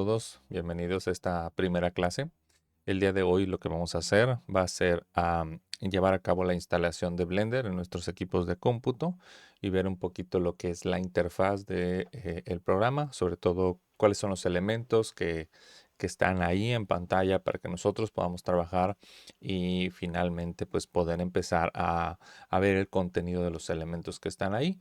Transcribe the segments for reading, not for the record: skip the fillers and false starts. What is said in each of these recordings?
Todos bienvenidos a esta primera clase. El día de hoy lo que vamos a hacer va a ser llevar a cabo la instalación de Blender en nuestros equipos de cómputo y ver un poquito lo que es la interfaz de el programa, sobre todo cuáles son los elementos que están ahí en pantalla para que nosotros podamos trabajar y finalmente pues poder empezar a ver el contenido de los elementos que están ahí.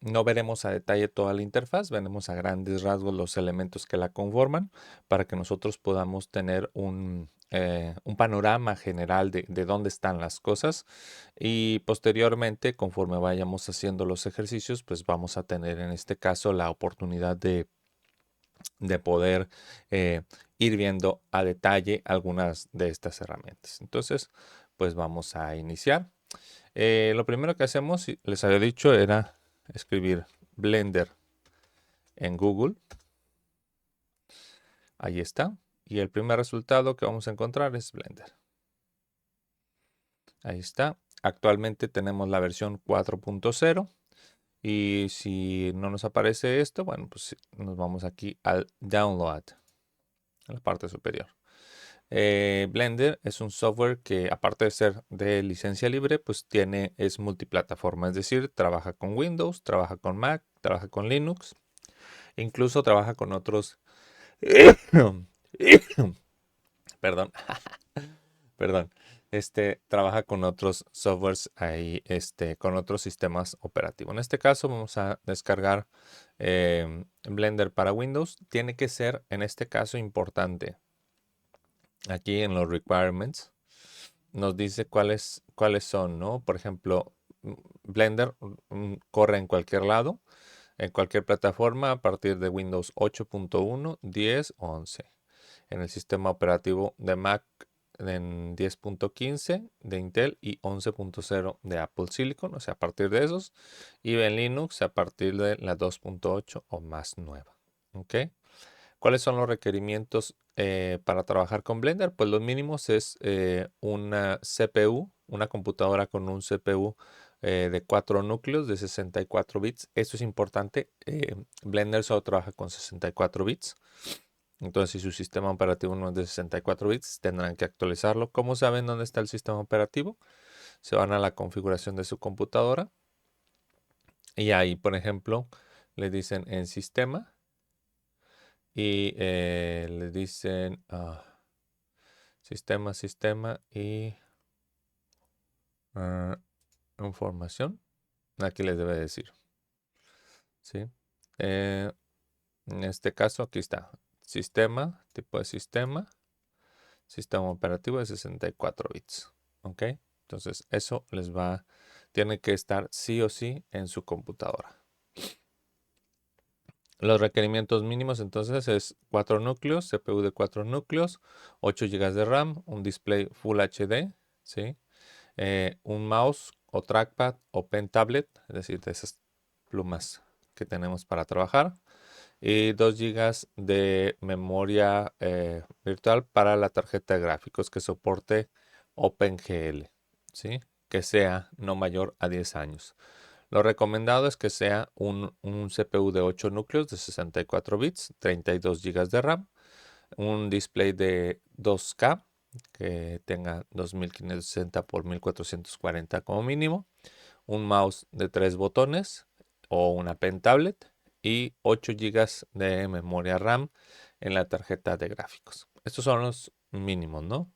No veremos a detalle toda la interfaz, veremos a grandes rasgos los elementos que la conforman para que nosotros podamos tener un panorama general de dónde están las cosas y posteriormente, conforme vayamos haciendo los ejercicios, pues vamos a tener en este caso la oportunidad de poder ir viendo a detalle algunas de estas herramientas. Entonces, pues vamos a iniciar. Lo primero que hacemos, les había dicho, era escribir Blender en Google. Ahí está. Y el primer resultado que vamos a encontrar es Blender. Ahí está. Actualmente tenemos la versión 4.0. Y si no nos aparece esto, bueno, pues nos vamos aquí al Download, en la parte superior. Blender es un software que, aparte de ser de licencia libre, pues es multiplataforma. Es decir, trabaja con Windows, trabaja con Mac, trabaja con Linux. Incluso trabaja con otros... Perdón. Perdón, trabaja con otros softwares ahí, con otros sistemas operativos. En este caso vamos a descargar Blender para Windows. Tiene que ser, en este caso, importante. Aquí en los requirements nos dice cuáles son, ¿no? Por ejemplo, Blender corre en cualquier lado, en cualquier plataforma a partir de Windows 8.1, 10 o 11. En el sistema operativo de Mac en 10.15 de Intel y 11.0 de Apple Silicon, o sea, a partir de esos, y en Linux a partir de la 2.8 o más nueva. ¿Ok? ¿Cuáles son los requerimientos para trabajar con Blender? Pues los mínimos es una CPU, una computadora con un CPU de 4 núcleos de 64 bits. Esto es importante. Blender solo trabaja con 64 bits. Entonces, si su sistema operativo no es de 64 bits, tendrán que actualizarlo. ¿Cómo saben dónde está el sistema operativo? Se van a la configuración de su computadora y ahí, por ejemplo, le dicen en sistema y le dicen sistema y ah, información. Aquí les debe decir. ¿Sí? En este caso, aquí está. Sistema, tipo de sistema operativo de 64 bits. ¿Ok? Entonces, eso tiene que estar sí o sí en su computadora. Los requerimientos mínimos entonces es 4 núcleos, CPU de 4 núcleos, 8 GB de RAM, un display Full HD, ¿sí? Un mouse o trackpad o pen tablet, es decir, de esas plumas que tenemos para trabajar, y 2 GB de memoria virtual para la tarjeta de gráficos que soporte OpenGL, ¿sí? Que sea no mayor a 10 años. Lo recomendado es que sea un CPU de 8 núcleos de 64 bits, 32 GB de RAM, un display de 2K que tenga 2560 por 1440 como mínimo, un mouse de 3 botones o una pen tablet y 8 GB de memoria RAM en la tarjeta de gráficos. Estos son los mínimos, ¿no?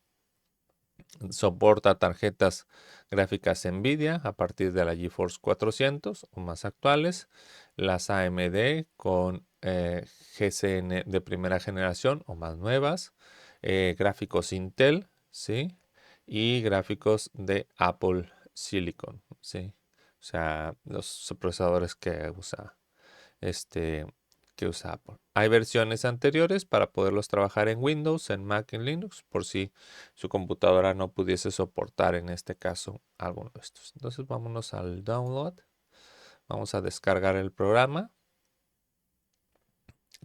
Soporta tarjetas gráficas NVIDIA a partir de la GeForce 400 o más actuales, las AMD con GCN de primera generación o más nuevas, gráficos Intel, ¿sí? Y gráficos de Apple Silicon, ¿sí? O sea, los procesadores este, que usa Apple. Hay versiones anteriores para poderlos trabajar en Windows, en Mac, en Linux, por si su computadora no pudiese soportar en este caso alguno de estos. Entonces vámonos al download. Vamos a descargar el programa.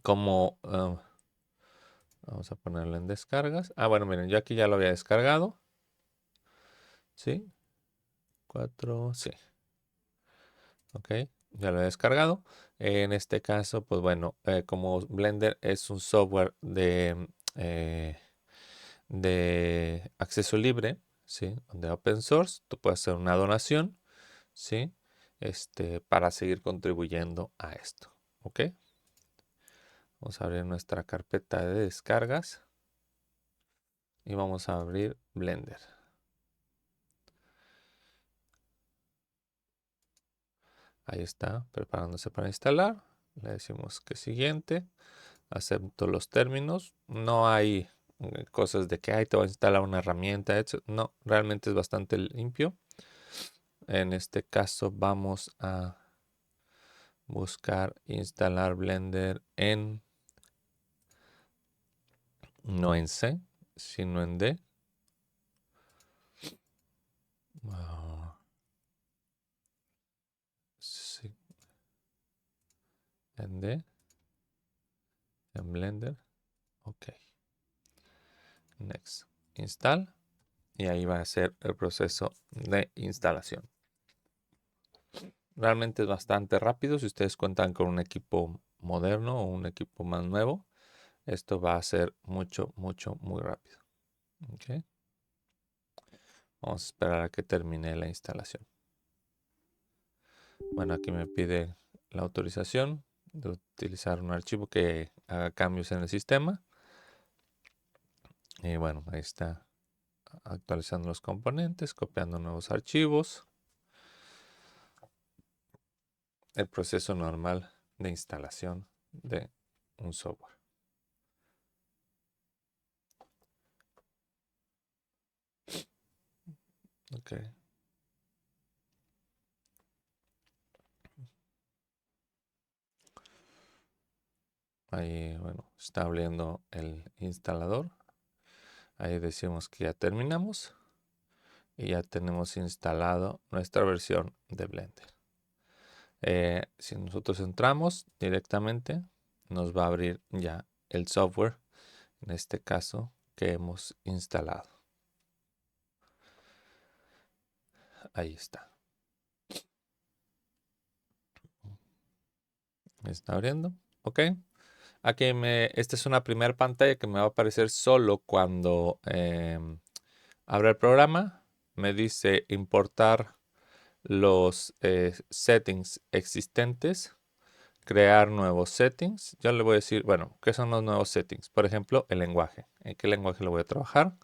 Como vamos a ponerlo en descargas. Bueno, miren, yo aquí ya lo había descargado. ¿Sí? 4, sí. Ok, ya lo he descargado. En este caso, pues bueno, como Blender es un software de acceso libre, ¿sí? De open source, tú puedes hacer una donación, ¿sí? Para seguir contribuyendo a esto, ¿ok? Vamos a abrir nuestra carpeta de descargas y vamos a abrir Blender. Ahí está, preparándose para instalar. Le decimos que siguiente. Acepto los términos. No hay cosas de que ahí te va a instalar una herramienta. No, realmente es bastante limpio. En este caso vamos a buscar instalar Blender no en C, sino en D. Sí, en D, en Blender. Ok. Next. Install. Y ahí va a ser el proceso de instalación. Realmente es bastante rápido. Si ustedes cuentan con un equipo moderno o un equipo más nuevo, esto va a ser muy rápido. Okay. Vamos a esperar a que termine la instalación. Bueno, aquí me pide la autorización de utilizar un archivo que haga cambios en el sistema. Y bueno, ahí está actualizando los componentes, copiando nuevos archivos. El proceso normal de instalación de un software. Ok. Ahí, bueno, está abriendo el instalador. Ahí decimos que ya terminamos. Y ya tenemos instalado nuestra versión de Blender. Si nosotros entramos directamente, nos va a abrir ya el software, en este caso, que hemos instalado. Ahí está. Me está abriendo. Ok. Aquí esta es una primera pantalla que me va a aparecer solo cuando abra el programa. Me dice importar los settings existentes, crear nuevos settings. Yo le voy a decir, bueno, ¿qué son los nuevos settings? Por ejemplo, el lenguaje. ¿En qué lenguaje lo voy a trabajar?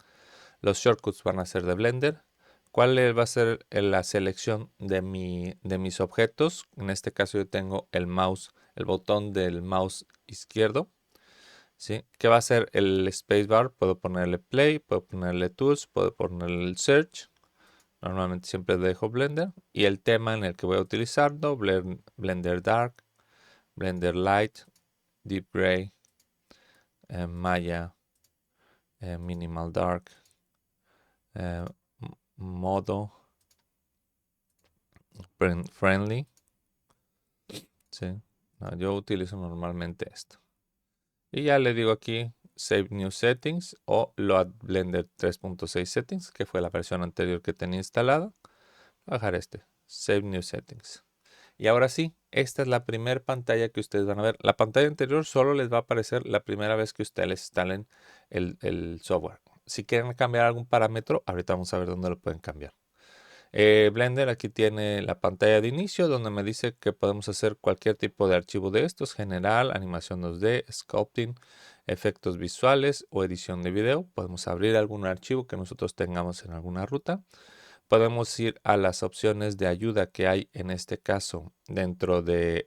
Los shortcuts van a ser de Blender. ¿Cuál va a ser la selección de mis objetos? En este caso yo tengo el mouse, el botón del mouse izquierdo. ¿Sí? ¿Qué va a ser el spacebar? Puedo ponerle play, puedo ponerle tools, puedo ponerle el search. Normalmente siempre dejo Blender. Y el tema en el que voy a utilizarlo, Blender Dark, Blender Light, Deep Gray, Maya, Minimal Dark, modo friendly. ¿Sí? No, yo utilizo normalmente esto. Y ya le digo aquí Save New Settings o Load Blender 3.6 Settings, que fue la versión anterior que tenía instalada. Bajar Save New Settings. Y ahora sí, esta es la primera pantalla que ustedes van a ver. La pantalla anterior solo les va a aparecer la primera vez que ustedes instalen el software. Si quieren cambiar algún parámetro, ahorita vamos a ver dónde lo pueden cambiar. Blender aquí tiene la pantalla de inicio donde me dice que podemos hacer cualquier tipo de archivo de estos, general, animación 2D, sculpting, efectos visuales o edición de video. Podemos abrir algún archivo que nosotros tengamos en alguna ruta. Podemos ir a las opciones de ayuda que hay en este caso dentro de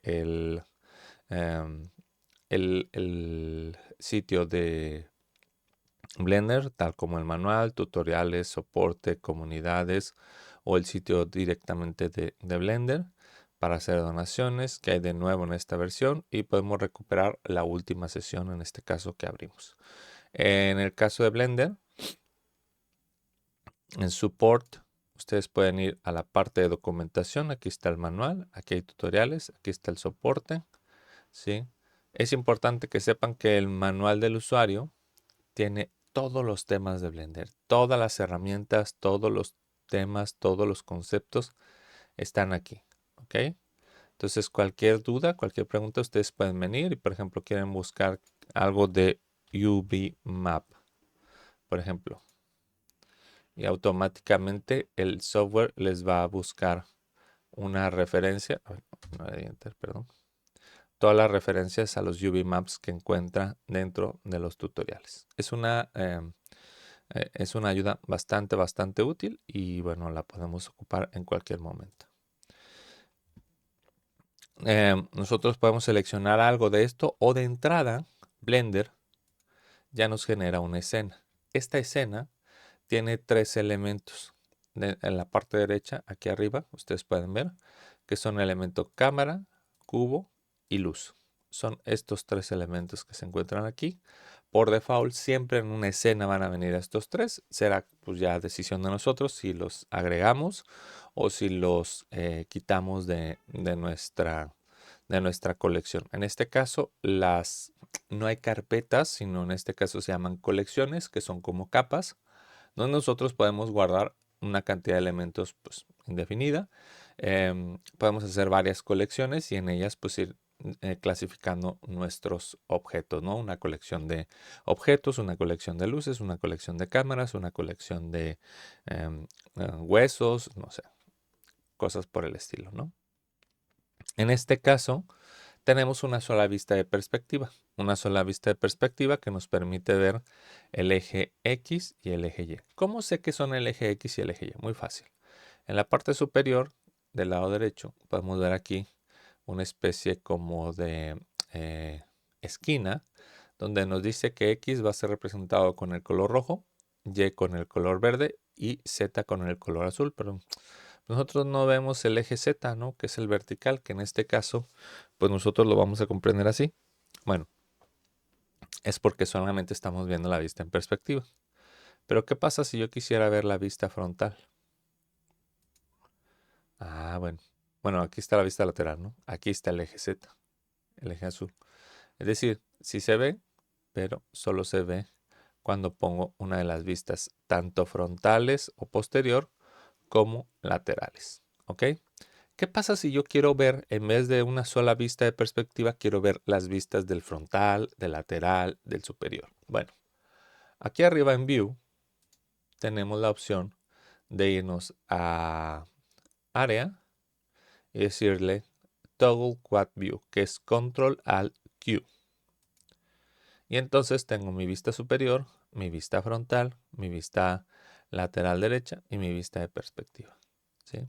el sitio de Blender, tal como el manual, tutoriales, soporte, comunidades o el sitio directamente de Blender para hacer donaciones que hay de nuevo en esta versión y podemos recuperar la última sesión en este caso que abrimos. En el caso de Blender, en Support, ustedes pueden ir a la parte de documentación. Aquí está el manual, aquí hay tutoriales, aquí está el soporte. ¿Sí? Es importante que sepan que el manual del usuario tiene todos los temas de Blender, todas las herramientas, todos los temas, todos los conceptos están aquí. ¿Ok? Entonces, cualquier duda, cualquier pregunta, ustedes pueden venir y, por ejemplo, quieren buscar algo de UV Map, por ejemplo. Y automáticamente el software les va a buscar una referencia, no le di enter, perdón, todas las referencias a los UV Maps que encuentra dentro de los tutoriales. Es una ayuda bastante útil y bueno, la podemos ocupar en cualquier momento. Nosotros podemos seleccionar algo de esto o de entrada, Blender ya nos genera una escena. Esta escena tiene 3 elementos. En la parte derecha, aquí arriba, ustedes pueden ver que son elementos cámara, cubo y luz. Son estos 3 elementos que se encuentran aquí. Por default, siempre en una escena van a venir estos 3. Será pues ya decisión de nosotros si los agregamos o si los quitamos de nuestra colección. En este caso, no hay carpetas, sino en este caso se llaman colecciones, que son como capas, donde nosotros podemos guardar una cantidad de elementos pues, indefinida. Podemos hacer varias colecciones y en ellas pues ir clasificando nuestros objetos, ¿no? Una colección de objetos, una colección de luces, una colección de cámaras, una colección de huesos, no sé, cosas por el estilo, ¿no? En este caso, tenemos una sola vista de perspectiva. Una sola vista de perspectiva que nos permite ver el eje X y el eje Y. ¿Cómo sé que son el eje X y el eje Y? Muy fácil. En la parte superior del lado derecho podemos ver aquí una especie como de esquina donde nos dice que X va a ser representado con el color rojo, Y con el color verde y Z con el color azul. Pero nosotros no vemos el eje Z, ¿no? Que es el vertical, que en este caso, pues nosotros lo vamos a comprender así. Bueno, es porque solamente estamos viendo la vista en perspectiva. Pero ¿qué pasa si yo quisiera ver la vista frontal? Ah, bueno. Bueno, aquí está la vista lateral, ¿no? Aquí está el eje Z, el eje azul. Es decir, sí se ve, pero solo se ve cuando pongo una de las vistas, tanto frontales o posterior como laterales. ¿Ok? ¿Qué pasa si yo quiero ver, en vez de una sola vista de perspectiva, quiero ver las vistas del frontal, del lateral, del superior? Bueno, aquí arriba en View tenemos la opción de irnos a Área y decirle Toggle Quad View, que es Control Alt Q. Y entonces tengo mi vista superior, mi vista frontal, mi vista lateral derecha y mi vista de perspectiva. ¿Sí?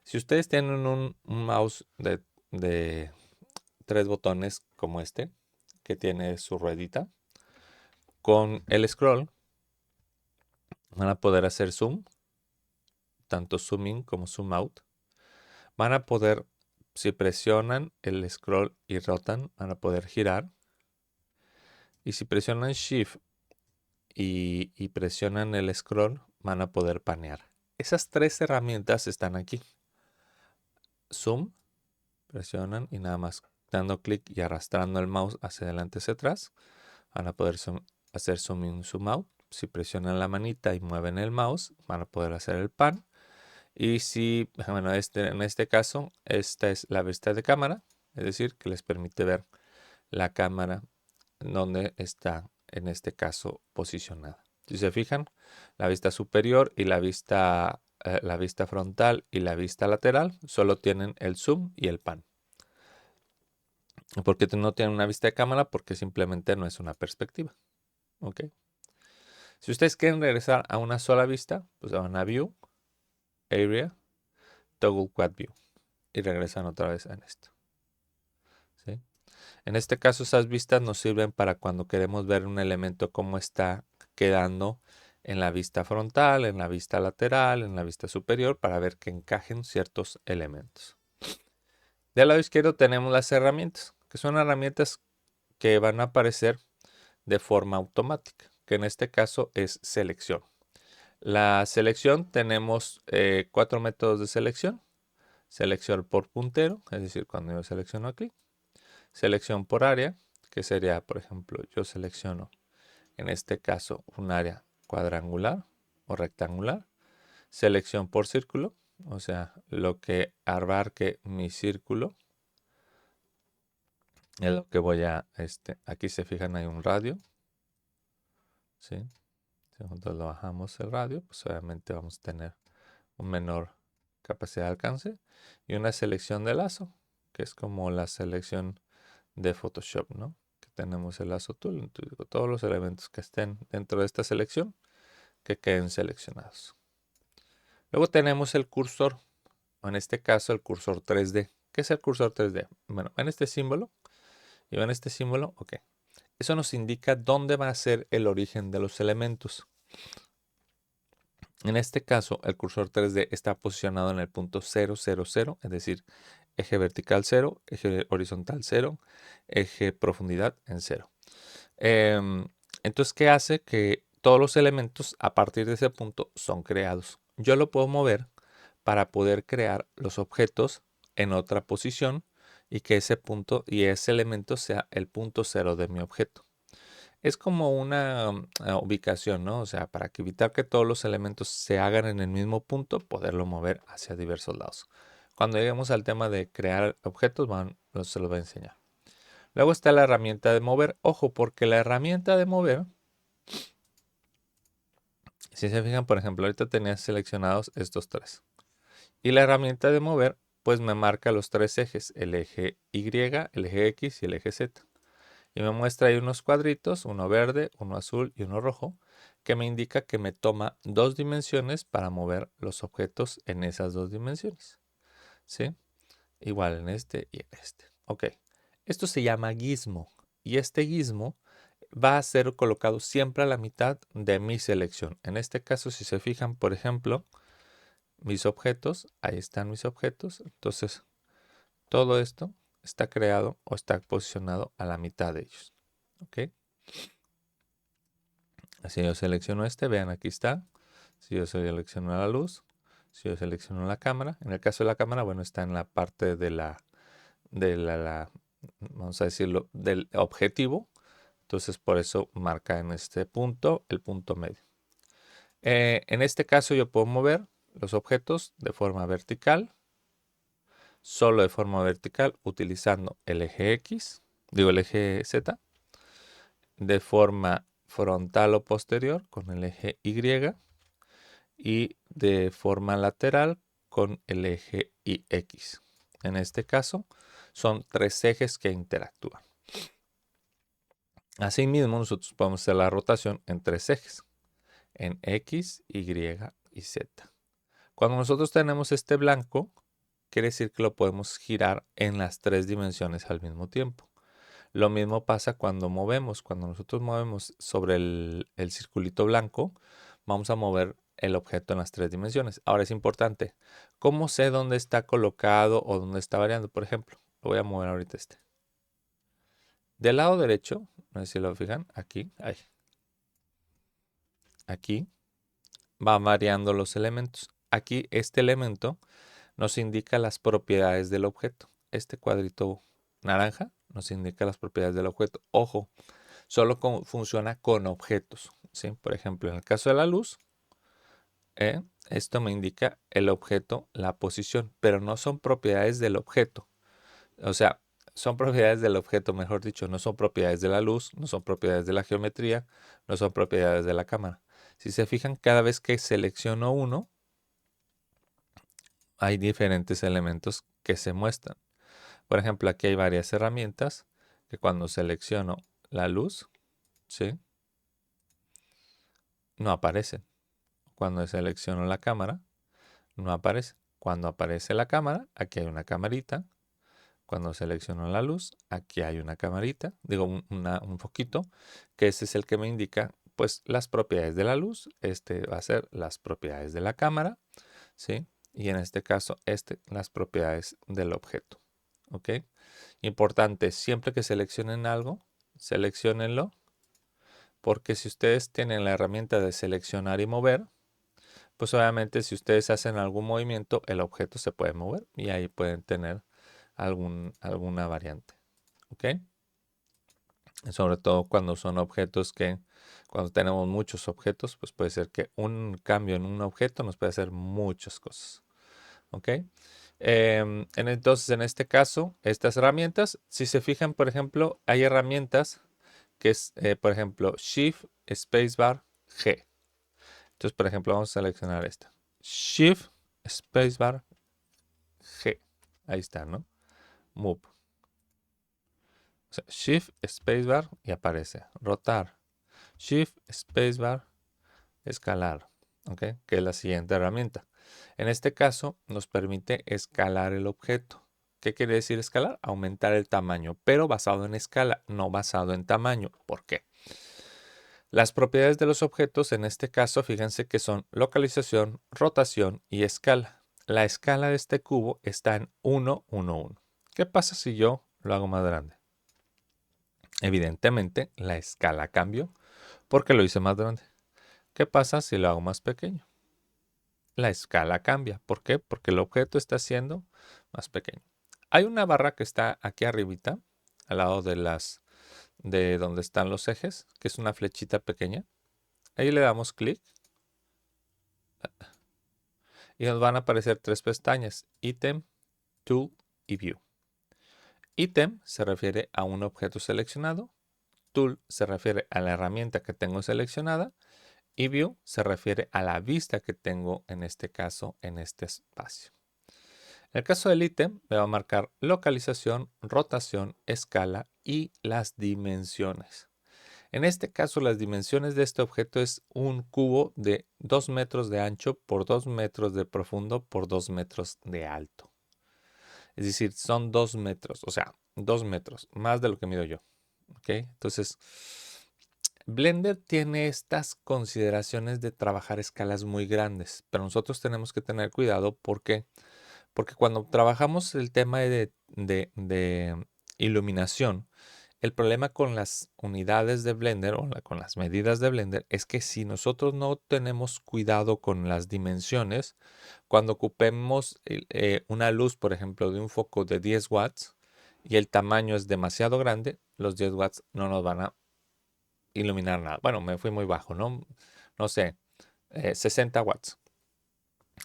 Si ustedes tienen un mouse de 3 botones como este, que tiene su ruedita, con el scroll van a poder hacer zoom, tanto zoom in como zoom out. Van a poder, si presionan el scroll y rotan, van a poder girar. Y si presionan shift y presionan el scroll, van a poder panear. Esas 3 herramientas están aquí. Zoom, presionan y nada más dando clic y arrastrando el mouse hacia adelante, hacia atrás, van a poder hacer zoom in, zoom out. Si presionan la manita y mueven el mouse, van a poder hacer el pan. Y si, bueno, en este caso, esta es la vista de cámara, es decir, que les permite ver la cámara donde está, en este caso, posicionada. Si se fijan, la vista superior y la vista frontal y la vista lateral solo tienen el zoom y el pan. ¿Por qué no tienen una vista de cámara? Porque simplemente no es una perspectiva. ¿Ok? Si ustedes quieren regresar a una sola vista, pues van a View, Area, Toggle Quad View y regresan otra vez en esto. ¿Sí? En este caso, esas vistas nos sirven para cuando queremos ver un elemento cómo está quedando en la vista frontal, en la vista lateral, en la vista superior, para ver que encajen ciertos elementos. Del lado izquierdo tenemos las herramientas, que son herramientas que van a aparecer de forma automática, que en este caso es selección. La selección tenemos 4 métodos de selección. Selección por puntero, es decir, cuando yo selecciono aquí. Selección por área, que sería, por ejemplo, yo selecciono en este caso un área cuadrangular o rectangular. Selección por círculo, O sea, lo que abarque mi círculo es lo que voy a, aquí se fijan, hay un radio, ¿sí? Si nosotros lo bajamos el radio, pues obviamente vamos a tener un menor capacidad de alcance y una selección de lazo, que es como la selección de Photoshop, ¿no? Que tenemos el lazo tool, entonces, todos los elementos que estén dentro de esta selección, que queden seleccionados. Luego tenemos el cursor, o en este caso el cursor 3D. ¿Qué es el cursor 3D? Bueno, en este símbolo, y en este símbolo, ok. Eso nos indica dónde va a ser el origen de los elementos. En este caso, el cursor 3D está posicionado en el punto 0, 0, 0, es decir, eje vertical 0, eje horizontal 0, eje profundidad en 0. Entonces, ¿qué hace? Que todos los elementos a partir de ese punto son creados. Yo lo puedo mover para poder crear los objetos en otra posición y que ese punto y ese elemento sea el punto 0 de mi objeto. Es como una ubicación, ¿no? O sea, para evitar que todos los elementos se hagan en el mismo punto, poderlo mover hacia diversos lados. Cuando lleguemos al tema de crear objetos, se los voy a enseñar. Luego está la herramienta de mover. Ojo, porque la herramienta de mover, si se fijan, por ejemplo, ahorita tenía seleccionados estos tres. Y la herramienta de mover, pues me marca los tres ejes, el eje Y, el eje X y el eje Z. Y me muestra ahí unos cuadritos, uno verde, uno azul y uno rojo, que me indica que me toma 2 dimensiones para mover los objetos en esas 2 dimensiones. ¿Sí? Igual en este y en este. Ok. Esto se llama gizmo. Y este gizmo va a ser colocado siempre a la mitad de mi selección. En este caso, si se fijan, por ejemplo, mis objetos, ahí están mis objetos. Entonces, todo esto está creado o está posicionado a la mitad de ellos. ¿Ok? Si yo selecciono este, vean, aquí está. Si yo selecciono la luz, si yo selecciono la cámara, en el caso de la cámara, bueno, está en la parte de la, vamos a decirlo, del objetivo. Entonces, por eso marca en este punto el punto medio. En este caso, yo puedo mover los objetos de forma vertical, solo de forma vertical, utilizando el eje X, digo el eje Z, de forma frontal o posterior con el eje Y y de forma lateral con el eje X. En este caso, son 3 ejes que interactúan. Asimismo, nosotros podemos hacer la rotación en 3 ejes, en X, Y y Z. Cuando nosotros tenemos este blanco, quiere decir que lo podemos girar en las 3 dimensiones al mismo tiempo. Lo mismo pasa cuando movemos. Cuando nosotros movemos sobre el circulito blanco, vamos a mover el objeto en las 3 dimensiones. Ahora es importante, ¿cómo sé dónde está colocado o dónde está variando? Por ejemplo, lo voy a mover ahorita este. Del lado derecho, no sé si lo fijan, aquí, aquí va variando los elementos. Aquí este elemento nos indica las propiedades del objeto. Este cuadrito naranja nos indica las propiedades del objeto. Ojo, solo funciona con objetos, ¿sí? Por ejemplo, en el caso de la luz, esto me indica el objeto, la posición, pero no son propiedades del objeto. O sea, son propiedades del objeto, mejor dicho, no son propiedades de la luz, no son propiedades de la geometría, no son propiedades de la cámara. Si se fijan, cada vez que selecciono uno, hay diferentes elementos que se muestran. Por ejemplo, aquí hay varias herramientas que cuando selecciono la luz, ¿sí? No aparecen. Cuando selecciono la cámara, no aparece. Cuando aparece la cámara, aquí hay una camarita. Cuando selecciono la luz, aquí hay una camarita, digo un foquito, que ese es el que me indica pues las propiedades de la luz. Este va a ser las propiedades de la cámara, ¿sí? Y en este caso, las propiedades del objeto, ¿ok? Importante, siempre que seleccionen algo, seleccionenlo, porque si ustedes tienen la herramienta de seleccionar y mover, pues obviamente si ustedes hacen algún movimiento, el objeto se puede mover y ahí pueden tener alguna variante. ¿Ok? Sobre todo cuando son objetos cuando tenemos muchos objetos, pues puede ser que un cambio en un objeto nos puede hacer muchas cosas. ¿Ok? Entonces, en este caso, estas herramientas, si se fijan, por ejemplo, hay herramientas que es, por ejemplo, Shift, Spacebar, G. Entonces, por ejemplo, vamos a seleccionar esta. Shift, Spacebar, G. Ahí está, ¿no? Move. O sea, Shift, Spacebar y aparece. Rotar. Shift, Spacebar, escalar. ¿Ok? Que es la siguiente herramienta. En este caso, nos permite escalar el objeto. ¿Qué quiere decir escalar? Aumentar el tamaño, pero basado en escala, no basado en tamaño. ¿Por qué? Las propiedades de los objetos, en este caso, fíjense que son localización, rotación y escala. La escala de este cubo está en 1, 1, 1. ¿Qué pasa si yo lo hago más grande? Evidentemente, la escala cambió porque lo hice más grande. ¿Qué pasa si lo hago más pequeño? La escala cambia. ¿Por qué? Porque el objeto está siendo más pequeño. Hay una barra que está aquí arribita, al lado de donde están los ejes, que es una flechita pequeña. Ahí le damos clic y nos van a aparecer tres pestañas: Item, Tool y View. Item se refiere a un objeto seleccionado, Tool se refiere a la herramienta que tengo seleccionada y View se refiere a la vista que tengo en este caso en este espacio. En el caso del ítem me va a marcar localización, rotación, escala y las dimensiones. En este caso, las dimensiones de este objeto es un cubo de 2 metros de ancho por 2 metros de profundo por 2 metros de alto. Es decir, son 2 metros, o sea, 2 metros, más de lo que mido yo. ¿Ok? Entonces, Blender tiene estas consideraciones de trabajar escalas muy grandes, pero nosotros tenemos que tener cuidado porque cuando trabajamos el tema de iluminación, el problema con las unidades de Blender o con las medidas de Blender es que si nosotros no tenemos cuidado con las dimensiones, cuando ocupemos una luz, por ejemplo, de un foco de 10 watts y el tamaño es demasiado grande, los 10 watts no nos van a iluminar nada. Bueno, me fui muy bajo, ¿no? No sé, 60 watts.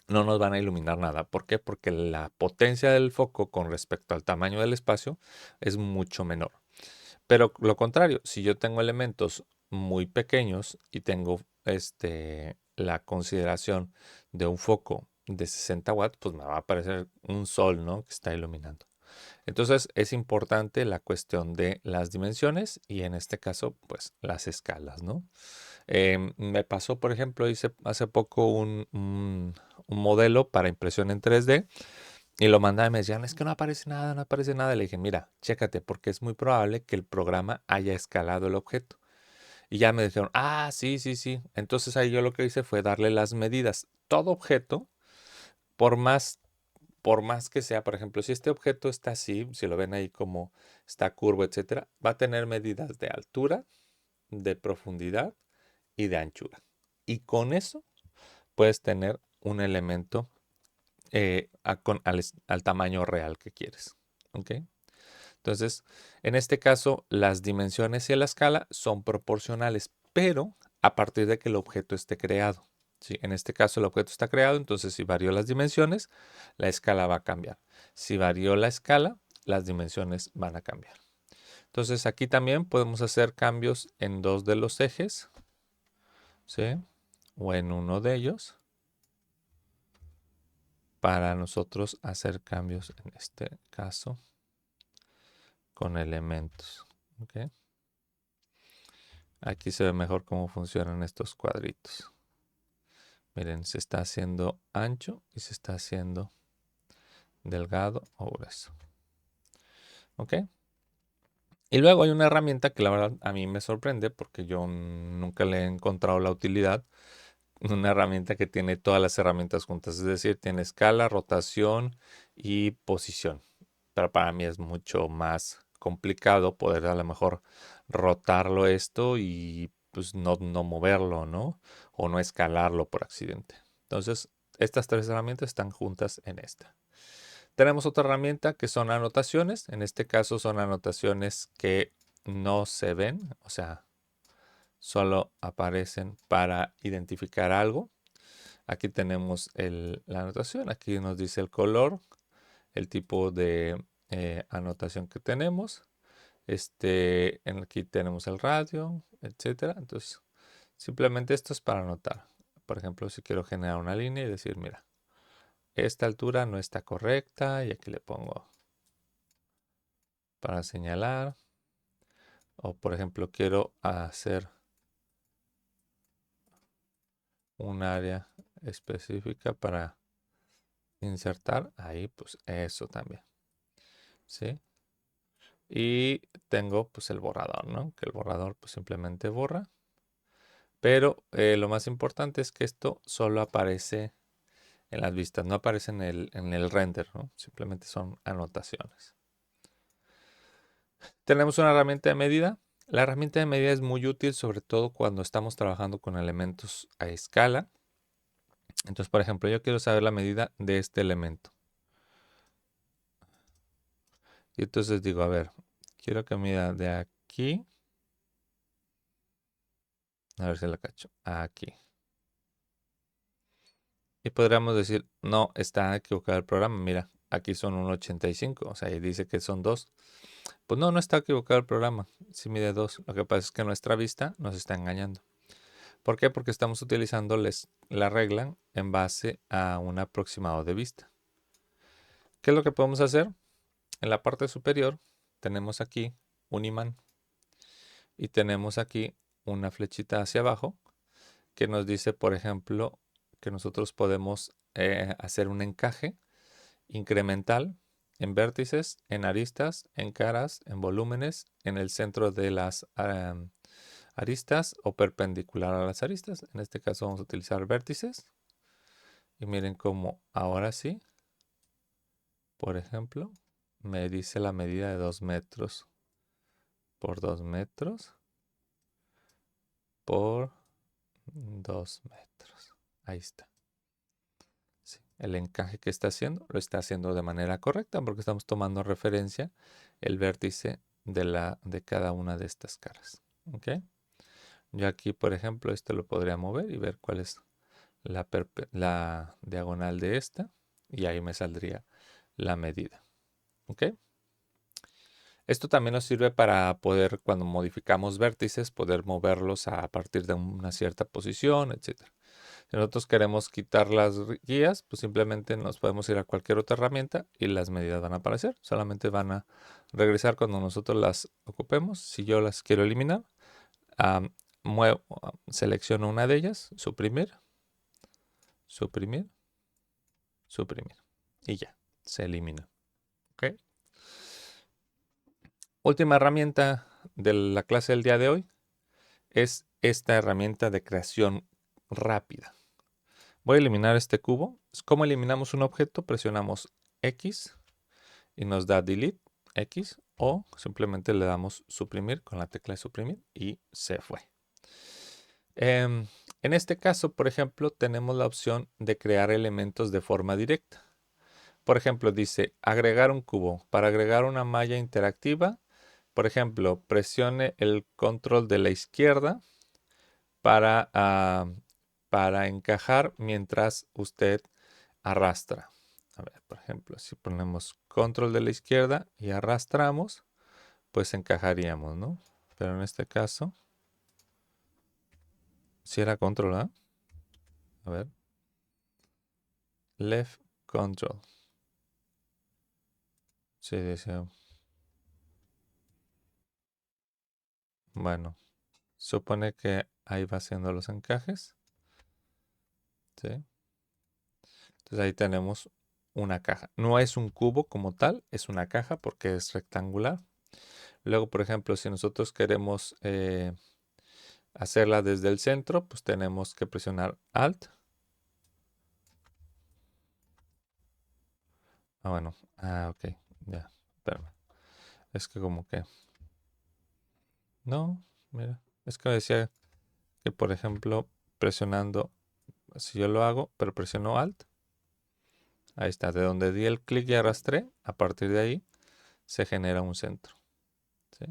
No nos van a iluminar nada. ¿Por qué? Porque la potencia del foco con respecto al tamaño del espacio es mucho menor. Pero lo contrario, si yo tengo elementos muy pequeños y tengo la consideración de un foco de 60 watts, pues me va a aparecer un sol, ¿no? Que está iluminando. Entonces es importante la cuestión de las dimensiones y en este caso, pues las escalas, ¿no? Me pasó, por ejemplo, hice hace poco un modelo para impresión en 3D y lo mandaba y me decían, es que no aparece nada, no aparece nada. Le dije, mira, chécate, porque es muy probable que el programa haya escalado el objeto. Y ya me dijeron, ah, sí, sí, sí. Entonces ahí yo lo que hice fue darle las medidas. Todo objeto, por más, por más que sea, por ejemplo, si este objeto está así, si lo ven ahí como está curvo, etcétera, va a tener medidas de altura, de profundidad y de anchura. Y con eso puedes tener un elemento al tamaño real que quieres. ¿Ok? Entonces, en este caso, las dimensiones y la escala son proporcionales, pero a partir de que el objeto esté creado. ¿Sí? En este caso, el objeto está creado, entonces si varió las dimensiones, la escala va a cambiar. Si varió la escala, las dimensiones van a cambiar. Entonces, aquí también podemos hacer cambios en dos de los ejes, ¿sí? O en uno de ellos, para nosotros hacer cambios en este caso con elementos. ¿Ok? Aquí se ve mejor cómo funcionan estos cuadritos. Miren, se está haciendo ancho y se está haciendo delgado o grueso. ¿Ok? Y luego hay una herramienta que la verdad a mí me sorprende porque yo nunca le he encontrado la utilidad. Una herramienta que tiene todas las herramientas juntas, es decir, tiene escala, rotación y posición. Pero para mí es mucho más complicado poder a lo mejor rotarlo esto y pues no moverlo, ¿no? O no escalarlo por accidente. Entonces, estas tres herramientas están juntas en esta. Tenemos otra herramienta que son anotaciones. En este caso son anotaciones que no se ven, o sea, solo aparecen para identificar algo. Aquí tenemos la anotación. Aquí nos dice el color, el tipo de anotación que tenemos. Aquí tenemos el radio, etcétera. Entonces, simplemente esto es para anotar. Por ejemplo, si quiero generar una línea y decir, mira, esta altura no está correcta y aquí le pongo para señalar. O por ejemplo, quiero hacer un área específica para insertar. Ahí, pues eso también. ¿Sí? Y tengo pues el borrador, ¿no? Que el borrador pues simplemente borra. Pero lo más importante es que esto solo aparece en las vistas, no aparece en el render, ¿no? Simplemente son anotaciones. Tenemos una herramienta de medida. La herramienta de medida es muy útil, sobre todo cuando estamos trabajando con elementos a escala. Entonces, por ejemplo, yo quiero saber la medida de este elemento. Y entonces digo, a ver, quiero que mida de aquí. A ver si la cacho. Aquí. Y podríamos decir, no, está equivocado el programa. Mira, aquí son 1,85. O sea, ahí dice que son 2. Pues no, no está equivocado el programa. Sí mide 2. Lo que pasa es que nuestra vista nos está engañando. ¿Por qué? Porque estamos utilizando la regla en base a un aproximado de vista. ¿Qué es lo que podemos hacer? En la parte superior tenemos aquí un imán. Y tenemos aquí una flechita hacia abajo que nos dice, por ejemplo, que nosotros podemos hacer un encaje incremental en vértices, en aristas, en caras, en volúmenes, en el centro de las aristas o perpendicular a las aristas. En este caso vamos a utilizar vértices. Y miren cómo ahora sí, por ejemplo, me dice la medida de 2 metros por 2 metros por 2 metros. Ahí está. Sí, el encaje que está haciendo lo está haciendo de manera correcta porque estamos tomando referencia el vértice de cada una de estas caras. ¿Ok? Yo aquí, por ejemplo, esto lo podría mover y ver cuál es la diagonal de esta. Y ahí me saldría la medida. ¿Ok? Esto también nos sirve para poder, cuando modificamos vértices, poder moverlos a partir de una cierta posición, etc. Si nosotros queremos quitar las guías, pues simplemente nos podemos ir a cualquier otra herramienta y las medidas van a aparecer. Solamente van a regresar cuando nosotros las ocupemos. Si yo las quiero eliminar, selecciono una de ellas, suprimir, suprimir, suprimir. Y ya, se elimina. ¿Ok? Última herramienta de la clase del día de hoy es esta herramienta de creación rápida. Voy a eliminar este cubo. ¿Cómo eliminamos un objeto? Presionamos X y nos da delete X o simplemente le damos suprimir con la tecla de suprimir y se fue. En este caso, por ejemplo, tenemos la opción de crear elementos de forma directa. Por ejemplo, dice agregar un cubo. Para agregar una malla interactiva, por ejemplo, presione el control de la izquierda para encajar mientras usted arrastra. A ver, por ejemplo, si ponemos control de la izquierda y arrastramos, pues encajaríamos, ¿no? Pero en este caso, si era control, ¿ah? A ver. Left control. Sí, dice. Bueno, supone que ahí va haciendo los encajes. ¿Sí? Entonces ahí tenemos una caja. No es un cubo como tal, es una caja porque es rectangular. Luego, por ejemplo, si nosotros queremos hacerla desde el centro, pues tenemos que presionar Alt. Ah, bueno. Ah, ok. Ya. Espérame. Es que como que... No, mira. Es que decía que, por ejemplo, presionando... Si yo lo hago, pero presiono Alt. Ahí está. De donde di el clic y arrastré, a partir de ahí se genera un centro. ¿Sí?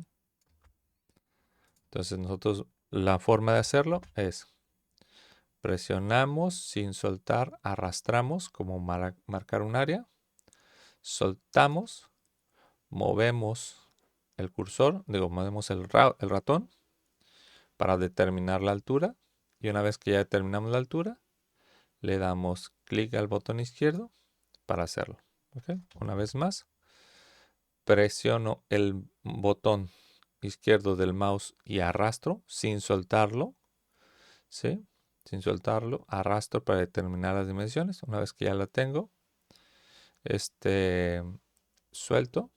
Entonces nosotros, la forma de hacerlo es Presionamos sin soltar, arrastramos como marcar un área. Soltamos, movemos el cursor, movemos el ratón para determinar la altura. Y una vez que ya determinamos la altura, le damos clic al botón izquierdo para hacerlo. ¿Okay? Una vez más, presiono el botón izquierdo del mouse y arrastro sin soltarlo. ¿Sí? Sin soltarlo, arrastro para determinar las dimensiones. Una vez que ya la tengo, suelto,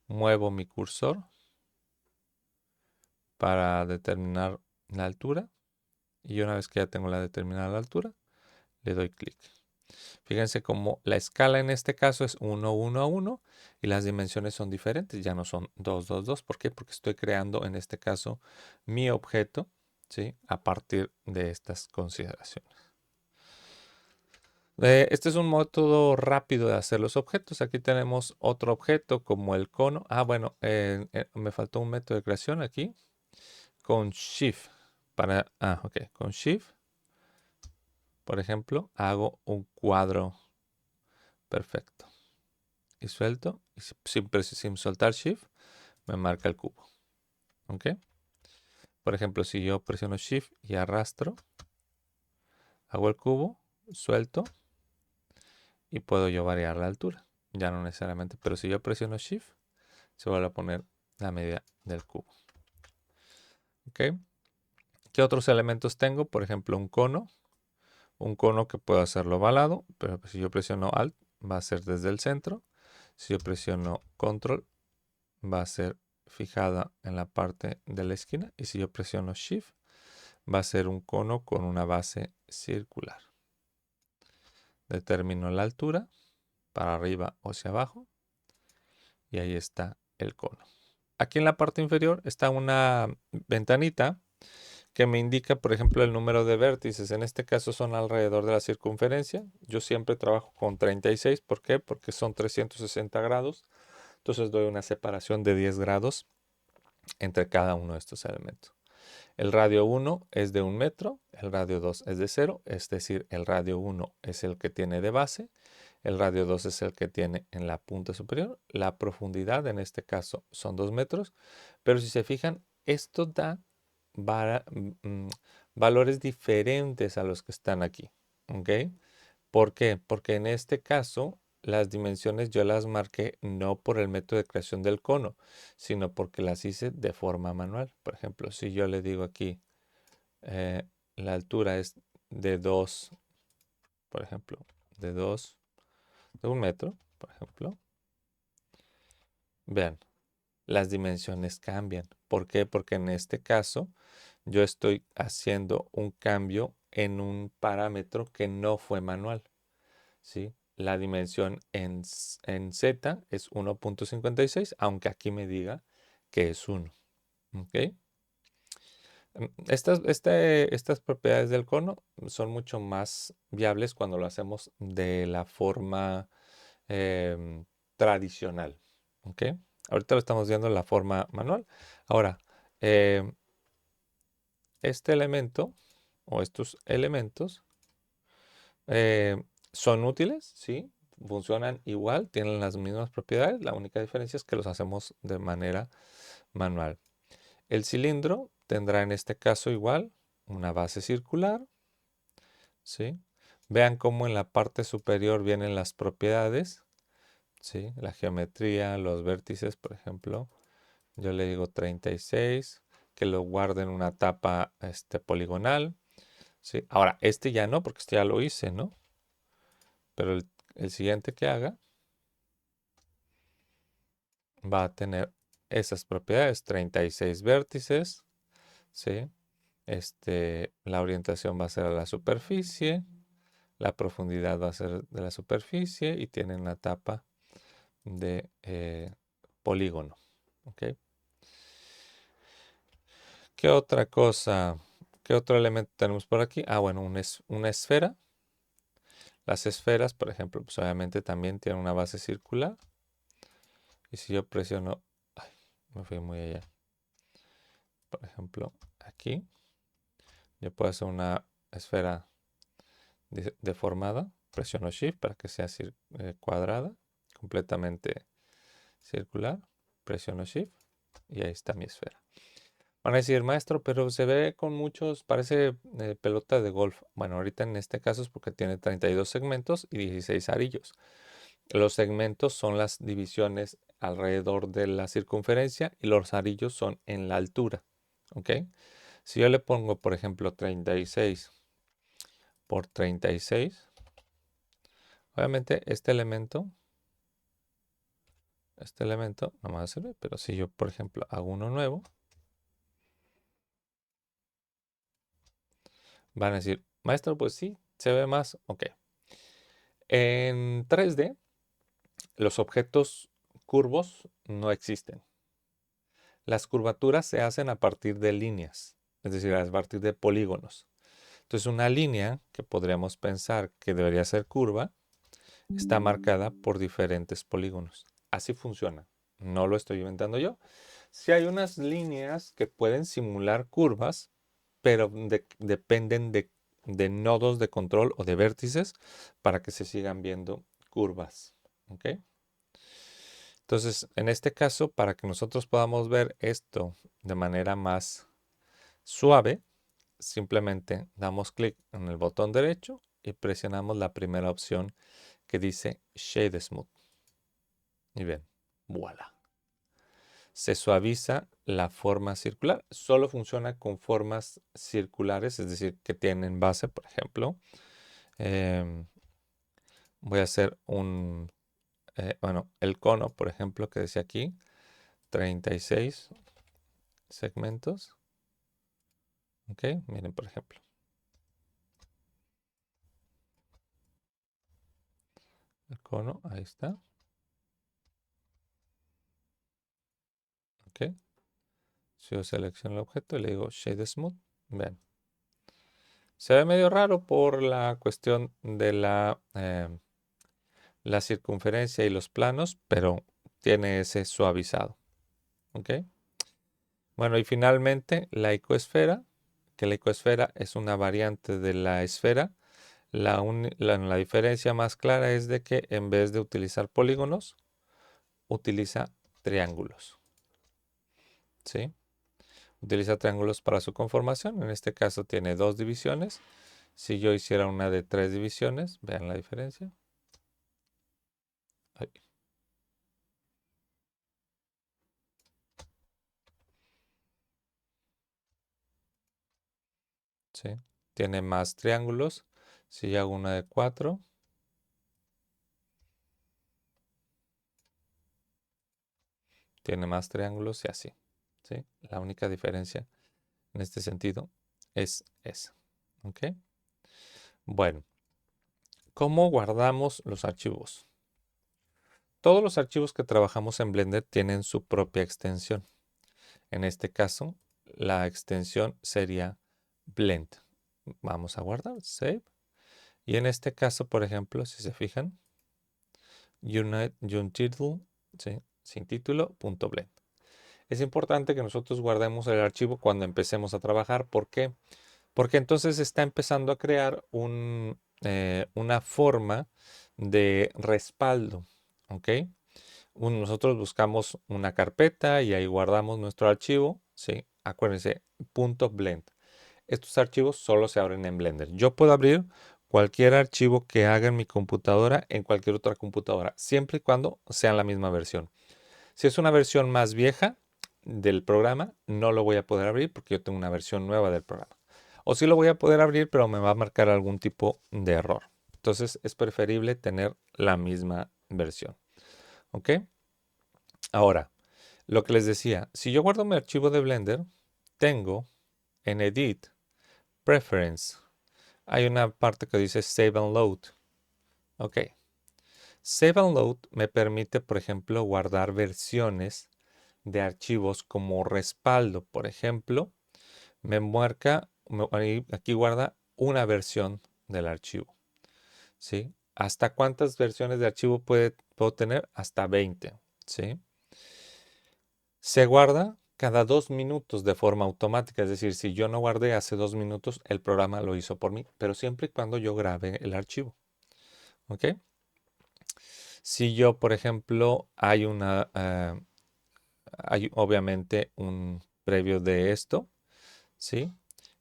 muevo mi cursor para determinar la altura. Y una vez que ya tengo la determinada la altura, le doy clic. Fíjense cómo la escala en este caso es 1, 1 a 1 y las dimensiones son diferentes, ya no son 2, 2, 2. ¿Por qué? Porque estoy creando en este caso mi objeto, ¿sí? A partir de estas consideraciones. Este es un método rápido de hacer los objetos. Aquí tenemos otro objeto como el cono. Bueno, me faltó un método de creación aquí. Con Shift. Con Shift, por ejemplo, hago un cuadro perfecto. Y suelto. Y sin soltar Shift, me marca el cubo. ¿Ok? Por ejemplo, si yo presiono Shift y arrastro, hago el cubo, suelto y puedo yo variar la altura. Ya no necesariamente, pero si yo presiono Shift, se vuelve a poner la medida del cubo. ¿Ok? ¿Qué otros elementos tengo? Por ejemplo, un cono. Un cono que puedo hacerlo ovalado, pero si yo presiono Alt, va a ser desde el centro. Si yo presiono Control, va a ser fijada en la parte de la esquina. Y si yo presiono Shift, va a ser un cono con una base circular. Determino la altura, para arriba o hacia abajo. Y ahí está el cono. Aquí en la parte inferior está una ventanita que me indica, por ejemplo, el número de vértices. En este caso son alrededor de la circunferencia. Yo siempre trabajo con 36. ¿Por qué? Porque son 360 grados. Entonces doy una separación de 10 grados entre cada uno de estos elementos. El radio 1 es de 1 metro, el radio 2 es de 0, es decir, el radio 1 es el que tiene de base, el radio 2 es el que tiene en la punta superior, la profundidad en este caso son 2 metros, pero si se fijan, esto da valores diferentes a los que están aquí. ¿Ok? ¿Por qué? Porque en este caso las dimensiones yo las marqué no por el método de creación del cono, sino porque las hice de forma manual. Por ejemplo, si yo le digo aquí, la altura es de 2, por ejemplo, de 1 metro, por ejemplo. Vean, las dimensiones cambian. ¿Por qué? Porque en este caso yo estoy haciendo un cambio en un parámetro que no fue manual. ¿Sí? La dimensión en Z es 1.56, aunque aquí me diga que es 1. ¿Ok? Estas propiedades del cono son mucho más viables cuando lo hacemos de la forma tradicional. ¿Ok? Ahorita lo estamos viendo en la forma manual. Ahora, este elemento o estos elementos son útiles, ¿sí? Funcionan igual, tienen las mismas propiedades. La única diferencia es que los hacemos de manera manual. El cilindro tendrá en este caso igual una base circular, ¿sí? Vean cómo en la parte superior vienen las propiedades, ¿sí? La geometría, los vértices, por ejemplo. Yo le digo 36, que lo guarde en una tapa poligonal, ¿sí? Ahora, este ya no, porque este ya lo hice, ¿no? Pero el siguiente que haga va a tener esas propiedades, 36 vértices, ¿sí? La orientación va a ser a la superficie, la profundidad va a ser de la superficie y tiene una tapa de polígono. ¿Ok? ¿Qué otra cosa? ¿Qué otro elemento tenemos por aquí? Bueno, una esfera. Las esferas, por ejemplo, pues obviamente también tienen una base circular. Y si yo presiono, me fui muy allá. Por ejemplo, aquí, Yo puedo hacer una esfera deformada. Presiono Shift para que sea cuadrada, completamente circular. Presiono Shift y ahí está mi esfera. Van a decir, maestro, pero se ve con muchos, parece pelota de golf. Bueno, ahorita en este caso es porque tiene 32 segmentos y 16 arillos. Los segmentos son las divisiones alrededor de la circunferencia y los arillos son en la altura. ¿Ok? Si yo le pongo, por ejemplo, 36 por 36, obviamente este elemento no me va a servir, pero si yo, por ejemplo, hago uno nuevo, van a decir, maestro, pues sí, se ve más. Ok. En 3D, los objetos curvos no existen. Las curvaturas se hacen a partir de líneas, es decir, a partir de polígonos. Entonces, una línea que podríamos pensar que debería ser curva está marcada por diferentes polígonos. Así funciona. No lo estoy inventando yo. Sí hay unas líneas que pueden simular curvas, pero dependen de nodos de control o de vértices para que se sigan viendo curvas. ¿Ok? Entonces, en este caso, para que nosotros podamos ver esto de manera más suave, simplemente damos clic en el botón derecho y presionamos la primera opción que dice Shade Smooth. Y ven, voilà. Se suaviza la forma circular. Solo funciona con formas circulares, es decir, que tienen base, por ejemplo. Voy a hacer bueno, el cono, por ejemplo, que decía aquí, 36 segmentos. Ok, miren, por ejemplo. El cono, ahí está. Ok. Si yo selecciono el objeto y le digo Shade Smooth, ven. Se ve medio raro por la cuestión de la circunferencia y los planos, pero tiene ese suavizado. ¿Ok? Bueno, y finalmente la icoesfera, que la icoesfera es una variante de la esfera. La diferencia más clara es de que en vez de utilizar polígonos, utiliza triángulos. ¿Sí? Utiliza triángulos para su conformación. En este caso tiene 2 divisiones. Si yo hiciera una de 3 divisiones, vean la diferencia. Ahí. ¿Sí? Tiene más triángulos. Si yo hago una de 4, tiene más triángulos y así. ¿Sí? La única diferencia en este sentido es esa. ¿Ok? Bueno, ¿cómo guardamos los archivos? Todos los archivos que trabajamos en Blender tienen su propia extensión. En este caso, la extensión sería Blend. Vamos a guardar, Save. Y en este caso, por ejemplo, si se fijan, untitled, ¿sí? Sin título, .blend. Es importante que nosotros guardemos el archivo cuando empecemos a trabajar. ¿Por qué? Porque entonces está empezando a crear una forma de respaldo. ¿Ok? Nosotros buscamos una carpeta y ahí guardamos nuestro archivo. ¿Sí? Acuérdense, .blend. Estos archivos solo se abren en Blender. Yo puedo abrir cualquier archivo que haga en mi computadora en cualquier otra computadora, siempre y cuando sean la misma versión. Si es una versión más vieja del programa, no lo voy a poder abrir porque yo tengo una versión nueva del programa. O sí lo voy a poder abrir, pero me va a marcar algún tipo de error. Entonces es preferible tener la misma versión. ¿Ok? Ahora, lo que les decía, si yo guardo mi archivo de Blender, tengo en Edit, Preference, hay una parte que dice Save and Load. Ok. Save and Load me permite, por ejemplo, guardar versiones de archivos como respaldo. Por ejemplo, me marca, aquí guarda una versión del archivo. ¿Sí? ¿Hasta cuántas versiones de archivo puedo tener? Hasta 20. ¿Sí? Se guarda cada 2 minutos de forma automática. Es decir, si yo no guardé hace 2 minutos, el programa lo hizo por mí, pero siempre y cuando yo grabe el archivo. ¿Ok? Si yo, por ejemplo, hay obviamente un previo de esto, ¿sí?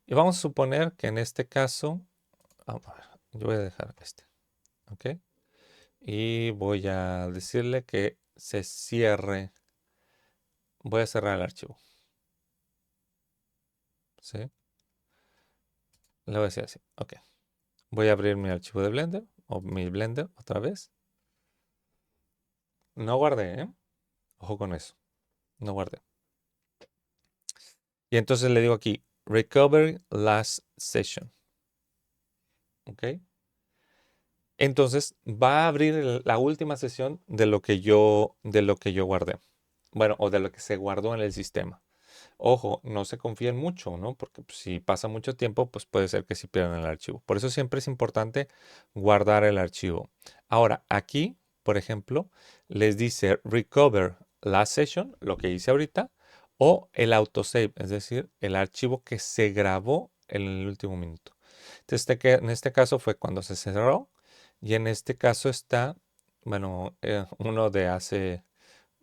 Y vamos a suponer que en este caso, vamos a ver, yo voy a dejar este, ¿ok? Y voy a decirle que se cierre, voy a cerrar el archivo, ¿sí? Le voy a decir así, ok. Voy a abrir mi archivo de Blender, o mi Blender otra vez. No guardé, ¿eh? Ojo con eso, no guardé. Y entonces le digo aquí, Recover Last Session, ¿ok? Entonces va a abrir la última sesión de lo que yo guardé. Bueno, o de lo que se guardó en el sistema. Ojo, no se confíen mucho, ¿no? Porque pues, si pasa mucho tiempo, pues puede ser que sí pierdan el archivo. Por eso siempre es importante guardar el archivo. Ahora, aquí, por ejemplo, les dice recover last session, lo que hice ahorita, o el autosave, es decir, el archivo que se grabó en el último minuto. Entonces, en este caso fue cuando se cerró y en este caso está, bueno, uno de hace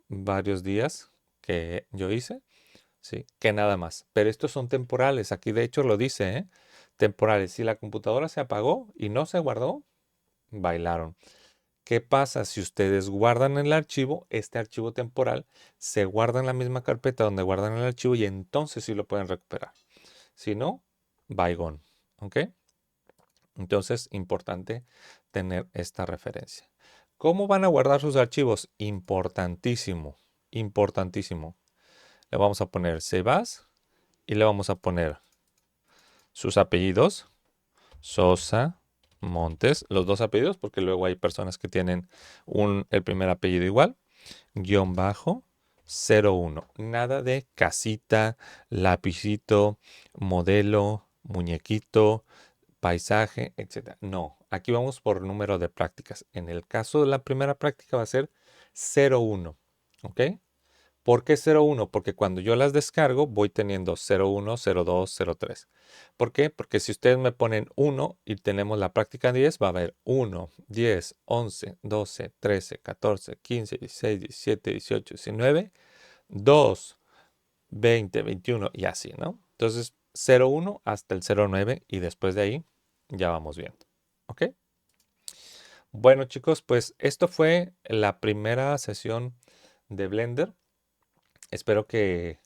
varios días que yo hice. Sí, que nada más. Pero estos son temporales. Aquí de hecho lo dice, ¿eh? Temporales. Si la computadora se apagó y no se guardó, bailaron. ¿Qué pasa si ustedes guardan el archivo? Este archivo temporal se guarda en la misma carpeta donde guardan el archivo y entonces sí lo pueden recuperar. Si no, bygone. ¿Ok? Entonces, importante tener esta referencia. ¿Cómo van a guardar sus archivos? Importantísimo, importantísimo. Le vamos a poner Save As y le vamos a poner sus apellidos, Sosa, Montes, los dos apellidos, porque luego hay personas que tienen el primer apellido igual, guión bajo, 01. Nada de casita, lapicito, modelo, muñequito, paisaje, etc. No, aquí vamos por número de prácticas. En el caso de la primera práctica va a ser 01, ¿ok? ¿Por qué 01? Porque cuando yo las descargo voy teniendo 01, 02, 03. ¿Por qué? Porque si ustedes me ponen 1 y tenemos la práctica 10, va a haber 1, 10, 11, 12, 13, 14, 15, 16, 17, 18, 19, 2, 20, 21 y así, ¿no? Entonces 01 hasta el 09 y después de ahí ya vamos viendo. ¿Ok? Bueno chicos, pues esto fue la primera sesión de Blender. Espero que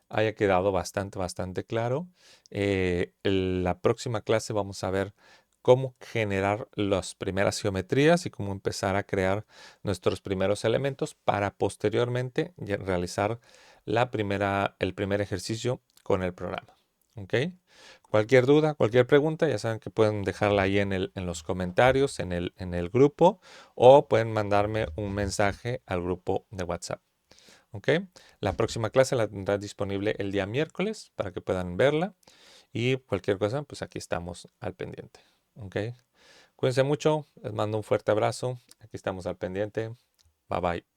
haya quedado bastante claro. La próxima clase vamos a ver cómo generar las primeras geometrías y cómo empezar a crear nuestros primeros elementos para posteriormente realizar el primer ejercicio con el programa. ¿Ok? Cualquier duda, cualquier pregunta, ya saben que pueden dejarla ahí en los comentarios, en el grupo, o pueden mandarme un mensaje al grupo de WhatsApp. ¿Ok? La próxima clase la tendrás disponible el día miércoles para que puedan verla. Y cualquier cosa, pues aquí estamos al pendiente. ¿Ok? Cuídense mucho, les mando un fuerte abrazo. Aquí estamos al pendiente. Bye bye.